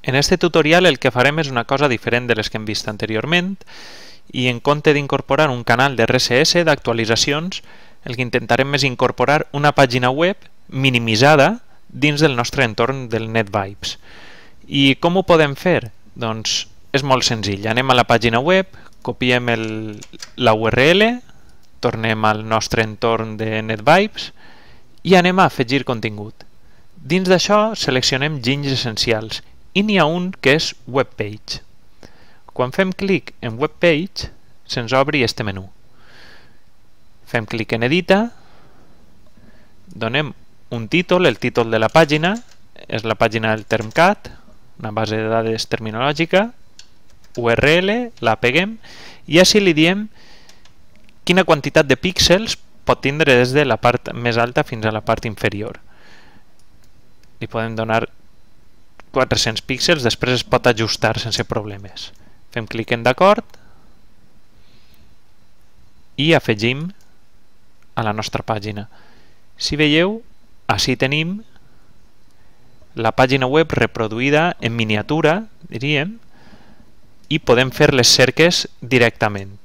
En este tutorial el que farem és una cosa diferent de les que hem vist anteriorment i en compte d'incorporar un canal de RSS d'actualitzacions, el que intentarem és incorporar una pàgina web minimitzada dins del nostre entorn del NetVibes. I com ho podem fer? Doncs és molt senzill. Anem a la pàgina web, copiem la URL, tornem al nostre entorn de NetVibes i anem a afegir contingut. Dins d'això seleccionem ginys essencials i n'hi ha un que és Web Page. Quan fem clic en Web Page se'ns obri este menú. Fem clic en Edita, donem un títol, el títol de la pàgina, és la pàgina del TermCat, una base de dades terminològica, URL, la peguem i així li diem quina quantitat de píxels pot tindre des de la part més alta fins a la part inferior. Li podem donar 400 píxels, després es pot ajustar sense problemes. Fem clic en d'acord i afegim a la nostra pàgina. Si veieu, així tenim la pàgina web reproduïda en miniatura, diríem, i podem fer les cerques directament.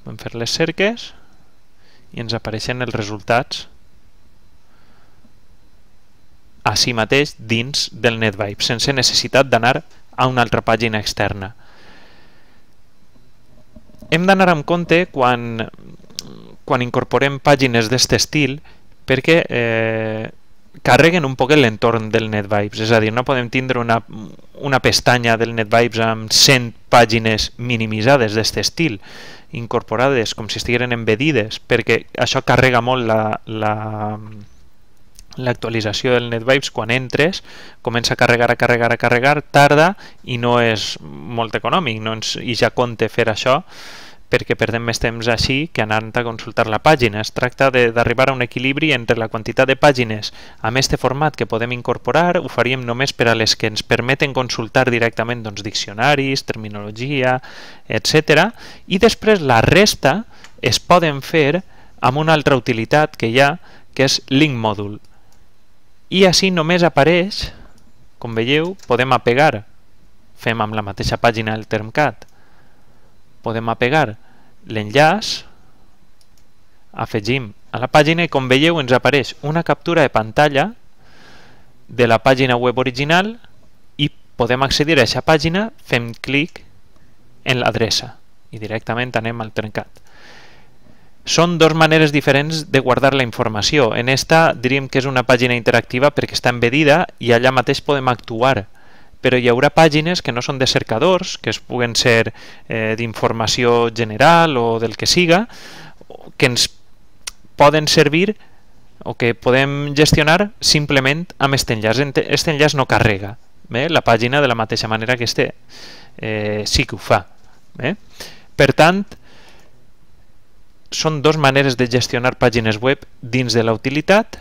Podem fer les cerques i ens apareixen els resultats així mateix dins del NetVibes, sense necessitat d'anar a una altra pàgina externa. Hem d'anar amb compte quan incorporem pàgines d'aquest estil perquè carreguen un poc l'entorn del NetVibes, és a dir, no podem tindre una pestanya del NetVibes amb 100 pàgines minimitzades d'aquest estil, incorporades com si estigueren embedides, perquè això carrega molt l'actualització del NetVibes. Quan entres, comença a carregar, tarda i no és molt econòmic, i ja compte fer això perquè perdem més temps així que anant a consultar la pàgina. Es tracta d'arribar a un equilibri entre la quantitat de pàgines amb aquest format que podem incorporar, ho faríem només per a les que ens permeten consultar directament diccionaris, terminologia, etc. I després la resta es poden fer amb una altra utilitat que hi ha, que és Link Module. I així només apareix, com veieu, podem apegar, fem amb la mateixa pàgina del TermCat, podem apegar l'enllaç, afegim a la pàgina i com veieu ens apareix una captura de pantalla de la pàgina web original i podem accedir a aquesta pàgina fent clic en l'adreça i directament anem al TermCat. Són dues maneres diferents de guardar la informació. En esta diríem que és una pàgina interactiva perquè està embedida i allà mateix podem actuar. Però hi haurà pàgines que no són de cercadors, que es puguen ser d'informació general o del que siga, que ens poden servir o que podem gestionar simplement amb aquest enllaç. Aquest enllaç no carrega la pàgina de la mateixa manera que este sí que ho fa. Per tant, són dues maneres de gestionar pàgines web dins de la utilitat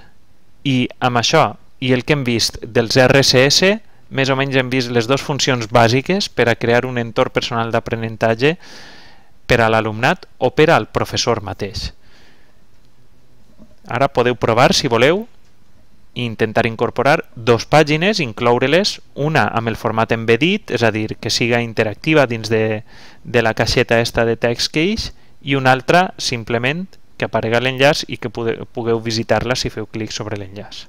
i amb això i el que hem vist dels RSS més o menys hem vist les dues funcions bàsiques per a crear un entorn personal d'aprenentatge per a l'alumnat o per al professor mateix. Ara podeu provar, si voleu, i intentar incorporar dues pàgines, incloure-les, una amb el format embedit, és a dir, que siga interactiva dins de la caixeta esta de text que ix, i una altra simplement que aparega l'enllaç i que pugueu visitar-la si feu clic sobre l'enllaç.